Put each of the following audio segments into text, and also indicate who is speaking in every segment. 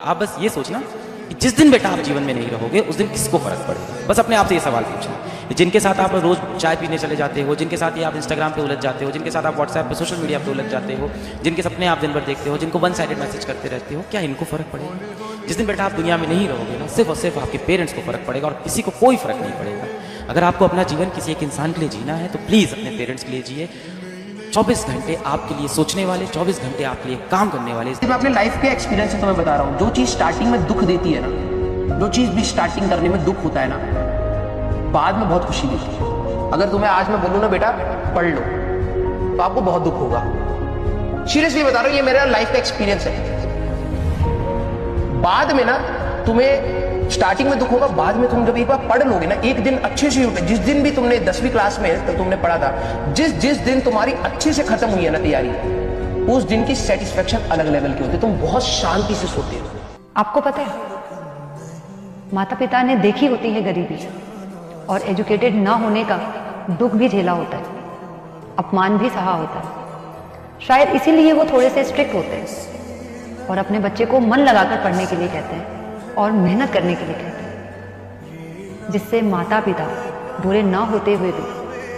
Speaker 1: आप बस ये सोचना कि जिस दिन बेटा आप जीवन में नहीं रहोगे उस दिन किसको फर्क पड़ेगा। बस अपने आप से ये सवाल पूछना। जिनके साथ आप रोज चाय पीने चले जाते हो, जिनके साथ ये आप इंस्टाग्राम पे उलझ जाते हो, जिनके साथ आप व्हाट्सएप पे सोशल मीडिया पे उलझ जाते हो, जिनके सपने आप दिन भर देखते हो, जिनको वन साइडेड मैसेज करते रहते हो, क्या इनको फर्क पड़ेगा? जिस दिन बेटा आप दुनिया में नहीं रहोगे ना, सिर्फ और सिर्फ आपके पेरेंट्स को फर्क पड़ेगा और किसी को कोई फर्क नहीं पड़ेगा। अगर आपको अपना जीवन किसी एक इंसान के लिए जीना है तो प्लीज़ अपने पेरेंट्स के लिए जिए। 24 घंटे आपके लिए सोचने वाले, 24 घंटे आपके लिए काम करने वाले।
Speaker 2: मैं अपने लाइफ के एक्सपीरियंस से तुम्हें बता रहा हूँ, जो चीज़ स्टार्टिंग में दुख देती है ना, जो चीज़ भी स्टार्टिंग करने में दुख होता है ना, बाद में बहुत खुशी देती है। अगर तुम्हें आज मैं बोलूँ ना बेटा पढ़ लो, तो आपको बहुत दुख होगा। सीरियसली बता रहा हूँ, ये मेरा लाइफ का एक्सपीरियंस है। बाद में ना तुम्हें स्टार्टिंग में दुख होगा, बाद में तुम जब एक बार पढ़ लोगे ना, एक दिन अच्छे से जिस दिन भी तुमने 10वीं क्लास में तो तुमने पढ़ा था, जिस दिन तुम्हारी अच्छे से खत्म हुई है ना तैयारी, उस दिन की सेटिस्फेक्शन अलग लेवल की होती है। तुम बहुत शांति से सोते हो।
Speaker 3: आपको पता है, माता पिता ने देखी होती है गरीबी और एजुकेटेड ना होने का दुख भी झेला होता है, अपमान भी सहा होता है। शायद इसीलिए वो थोड़े से स्ट्रिक्ट होते हैं और अपने बच्चे को मन लगाकर पढ़ने के लिए कहते हैं और मेहनत करने के लिए कहते हैं, जिससे माता पिता बुरे ना होते हुए भी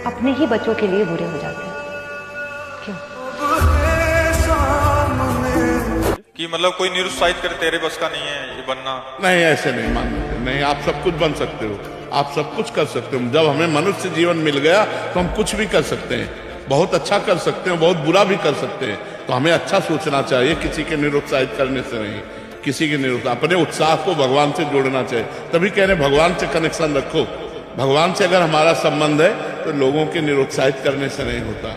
Speaker 3: अपने ही बच्चों के लिए बुरे हो जाते हैं। क्यों?
Speaker 4: कि मतलब कोई निरुत्साहित करे, तेरे बस का नहीं है ये बनना।
Speaker 5: नहीं, ऐसे नहीं मानते। नहीं, आप सब कुछ बन सकते हो, आप सब कुछ कर सकते हो। जब हमें मनुष्य जीवन मिल गया तो हम कुछ भी कर सकते हैं, बहुत अच्छा कर सकते हैं, बहुत बुरा भी कर सकते हैं। तो हमें अच्छा सोचना चाहिए, किसी के निरुत्साहित करने से नहीं, किसी के निरुत्साह, अपने उत्साह को भगवान से जोड़ना चाहिए। तभी कह रहे भगवान से कनेक्शन रखो। भगवान से अगर हमारा संबंध है तो लोगों के निरुत्साहित करने से नहीं होता।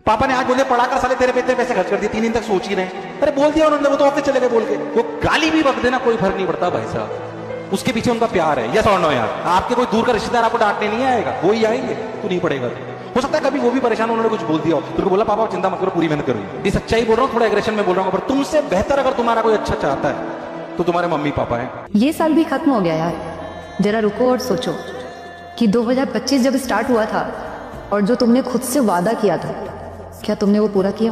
Speaker 6: पापा ने आज बोले पढ़ाकर साले तेरे पे इतने पैसे खर्च कर दिए, 3 दिन तक सोच ही रहे। अरे बोल दिया उन्होंने, वो तो ऑफिस चले गए बोल के। वो गाली भी बक देना कोई फर्क नहीं पड़ता भाई साहब, उसके पीछे उनका प्यार है। यस और नो यार, आपके कोई दूर का रिश्तेदार आपको डांटने नहीं आएगा, वो ही आएंगे, तू नहीं पड़ेगा। हो सकता है कभी वो भी परेशान, उन्होंने कुछ बोल दिया, तो बोला पापा चिंता मत करो, पूरी मेहनत करो। ये सच्चाई बोल रहा हूँ, थोड़ा एग्रेशन में बोल रहा हूँ, पर तुमसे बेहतर अगर तुम्हारा कोई अच्छा चाहता है तो तुम्हारे मम्मी पापा हैं।
Speaker 3: ये साल भी खत्म हो गया यार, जरा रुको और सोचो कि 2025 जब स्टार्ट हुआ था और जो तुमने खुद से वादा किया था, क्या तुमने वो पूरा किया?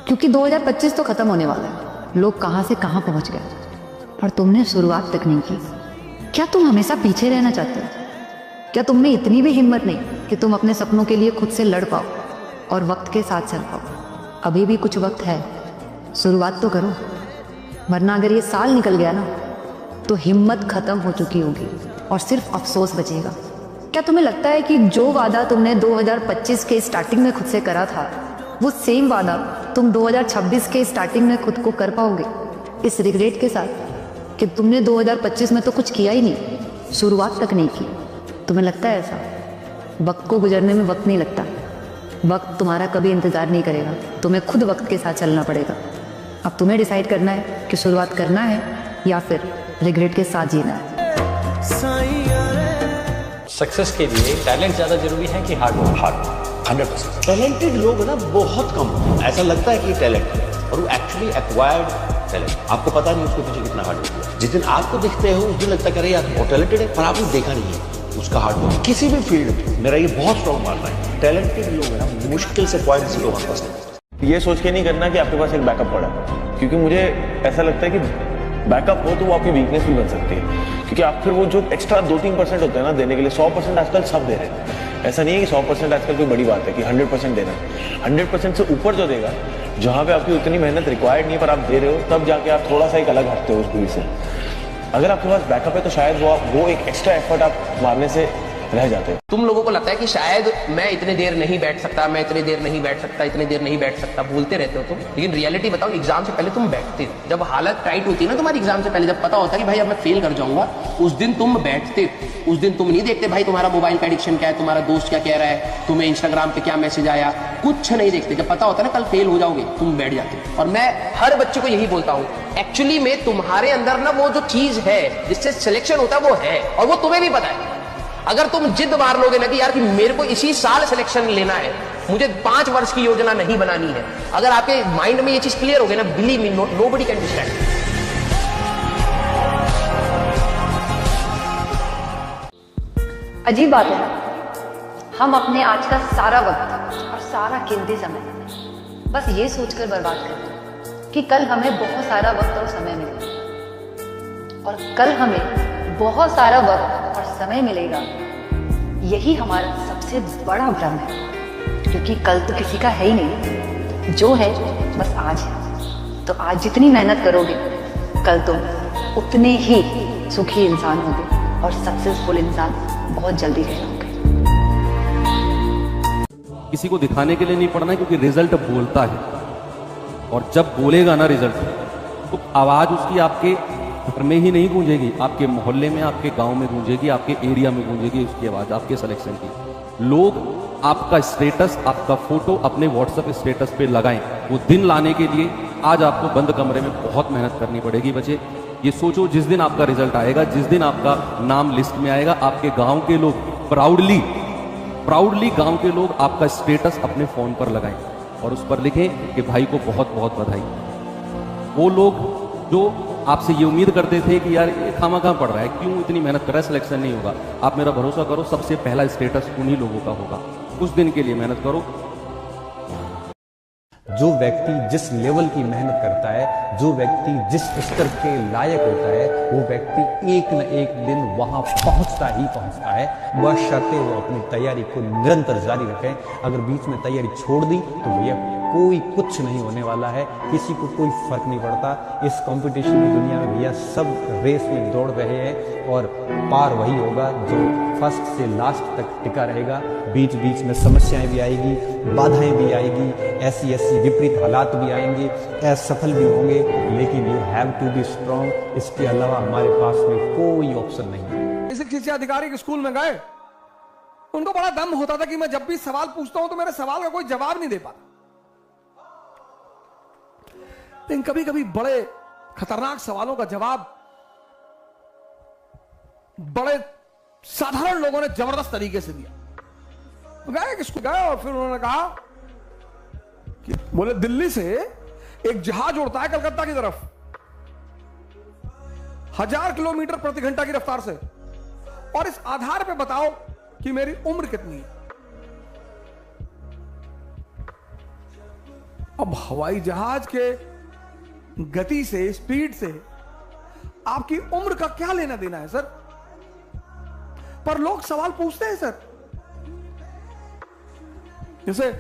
Speaker 3: क्योंकि 2025 तो खत्म होने वाला है, लोग कहाँ से कहाँ पहुँच गए और तुमने शुरुआत तक नहीं की। क्या तुम हमेशा पीछे रहना चाहते हो? क्या तुम में इतनी भी हिम्मत नहीं कि तुम अपने सपनों के लिए खुद से लड़ पाओ और वक्त के साथ चल पाओ? अभी भी कुछ वक्त है, शुरुआत तो करो, वरना अगर ये साल निकल गया ना तो हिम्मत खत्म हो चुकी होगी और सिर्फ अफसोस बचेगा। क्या तुम्हें लगता है कि जो वादा तुमने 2025 के स्टार्टिंग में खुद से करा था, वो सेम वादा तुम 2026 के स्टार्टिंग में खुद को कर पाओगे, इस रिग्रेट के साथ कि तुमने 2025 में तो कुछ किया ही नहीं, शुरुआत तक नहीं की? तुम्हें लगता है ऐसा? वक्त को गुजरने में वक्त नहीं लगता, वक्त तुम्हारा कभी इंतजार नहीं करेगा, तुम्हें खुद वक्त के साथ चलना पड़ेगा। अब तुम्हें डिसाइड करना है कि शुरुआत करना है या फिर रिग्रेट के साथ जीना है।
Speaker 7: सक्सेस के लिए टैलेंट ज्यादा जरूरी है कि हार्ड वर्क? 100%। टैलेंटेड लोग ना बहुत कम, ऐसा लगता है कि टैलेंट है और वो एक्चुअली एक्वायर्ड टैलेंट। आपको पता नहीं उसके पीछे कितना हार्ड वर्क है। जिस दिन आपको दिखते हो उस दिन लगता है यार वो टैलेंटेड है, पर आपने देखा नहीं है उसका हार्ड वर्क। किसी भी फील्ड में मेरा ये बहुत स्ट्रॉन्ग मानना है, टैलेंटेड लोग है ना मुश्किल से 0.01%।
Speaker 8: ये सोच के नहीं करना कि आपके पास एक बैकअप पड़ा है, क्योंकि मुझे ऐसा लगता है कि बैकअप हो तो वो आपकी वीकनेस भी बन सकती है। क्योंकि आप फिर वो जो एक्स्ट्रा 2-3% होते हैं ना देने के लिए, 100% आजकल सब दे रहे हैं। ऐसा नहीं है कि 100% आजकल कोई बड़ी बात है कि 100% देना है। 100% से ऊपर जो देगा, जहाँ पे आपकी उतनी मेहनत रिक्वायर्ड नहीं है पर आप दे रहे हो, तब जाके आप थोड़ा सा एक अलग हटते हो उस भीड़ से। अगर आपके पास बैकअप है तो शायद वो एक एक्स्ट्रा एफर्ट आप मारने से रह जाते हैं।
Speaker 2: तुम लोगों को लगता है कि शायद मैं इतनी देर नहीं बैठ सकता, मैं इतनी देर नहीं बैठ सकता, इतनी देर नहीं बैठ सकता, बोलते रहते हो तुम, लेकिन रियलिटी बताओ, एग्जाम से पहले तुम बैठते हो। जब हालत टाइट होती है ना तुम्हारी एग्जाम से पहले, जब पता होता है कि भाई अब मैं फेल कर जाऊंगा, उस दिन तुम बैठते हो। उस दिन तुम नहीं देखते भाई तुम्हारा मोबाइल का एडिक्शन क्या है, तुम्हारा दोस्त क्या कह रहा है, तुम्हें इंस्टाग्राम पे क्या मैसेज आया, कुछ नहीं देखते। जब पता होता है ना कल फेल हो जाओगे, तुम बैठ जाते हो। और मैं हर बच्चे को यही बोलता हूँ, एक्चुअली में तुम्हारे अंदर ना वो जो चीज है जिससे सिलेक्शन होता है वो है, और वो तुम्हें भी पता है। अगर तुम जिद मार लोगे ना कि यार कि मेरे को इसी साल सिलेक्शन लेना है, मुझे 5 वर्ष की योजना नहीं बनानी है, अगर आपके माइंड में ये चीज क्लियर हो गई ना, believe me, nobody can distract.
Speaker 3: अजीब बात है ना, हम अपने आज का सारा वक्त और सारा कीमती समय बस ये सोचकर बर्बाद करते हैं कि कल हमें बहुत सारा वक्त और समय मिले, और कल हमें बहुत सारा वक्त और समय मिलेगा, यही हमारा सबसे बड़ा भ्रम है। क्योंकि कल तो किसी का है ही नहीं, जो है बस आज है। तो आज जितनी मेहनत करोगे, कल तुम उतने ही सुखी इंसान होगे और सक्सेसफुल इंसान बहुत जल्दी रहोगे।
Speaker 6: किसी को दिखाने के लिए नहीं पढ़ना है, क्योंकि रिजल्ट बोलता है, और जब बोलेगा ना रिजल्ट, तो आवाज उसकी आपके घर में ही नहीं गूंजेगी, आपके मोहल्ले में, आपके गांव में गूंजेगी, आपके एरिया में गूंजेगी उसकी आवाज, आपके सिलेक्शन की। लोग आपका स्टेटस, आपका फोटो अपने व्हाट्सएप स्टेटस पे लगाएं। वो दिन लाने के लिए आज आपको बंद कमरे में बहुत मेहनत करनी पड़ेगी बच्चे। ये सोचो, जिस दिन आपका रिजल्ट आएगा, जिस दिन आपका नाम लिस्ट में आएगा, आपके गांव के लोग प्राउडली गांव के लोग आपका स्टेटस अपने फोन पर लगाएं और उस पर लिखें कि भाई को बहुत बहुत बधाई। वो लोग जो आपसे ये उम्मीद करते थे कि यार ये खामा पढ़ रहा है, क्यों इतनी मेहनत कर रहा है, सिलेक्शन नहीं होगा, आप मेरा भरोसा करो, सबसे पहला स्टेटस उन्हीं लोगों का होगा। कुछ दिन के लिए मेहनत करो।
Speaker 9: जो व्यक्ति जिस लेवल की मेहनत करता है, जो व्यक्ति जिस स्तर के लायक होता है, वो व्यक्ति एक न एक दिन वहां पहुंचता है। बशर्ते वो अपनी तैयारी को निरंतर जारी रखें। अगर बीच में तैयारी छोड़ दी तो भैया कोई कुछ नहीं होने वाला है, किसी को कोई फर्क नहीं पड़ता। इस कंपटीशन की दुनिया में भैया सब रेस में दौड़ रहे हैं और पार वही होगा जो फर्स्ट से लास्ट तक टिका रहेगा। बीच बीच में समस्याएं भी आएगी, बाधाएं भी आएगी, ऐसी विपरीत हालात भी आएंगे, असफल भी होंगे, लेकिन you have to be strong. इसके अलावा हमारे पास में कोई ऑप्शन नहीं है।
Speaker 10: किसी अधिकारी के स्कूल में गए, उनको बड़ा दम होता था कि मैं जब भी सवाल पूछता हूं तो मेरे सवाल का कोई जवाब नहीं दे पाता। लेकिन कभी कभी बड़े खतरनाक सवालों का जवाब बड़े साधारण लोगों ने जबरदस्त तरीके से दिया। गए किसको गए और फिर उन्होंने कहा कि बोले दिल्ली से एक जहाज उड़ता है कलकत्ता की तरफ 1000 किलोमीटर प्रति घंटा की रफ्तार से, और इस आधार पे बताओ कि मेरी उम्र कितनी है। अब हवाई जहाज के गति से, स्पीड से आपकी उम्र का क्या लेना देना है सर? पर लोग सवाल पूछते हैं सर। जैसे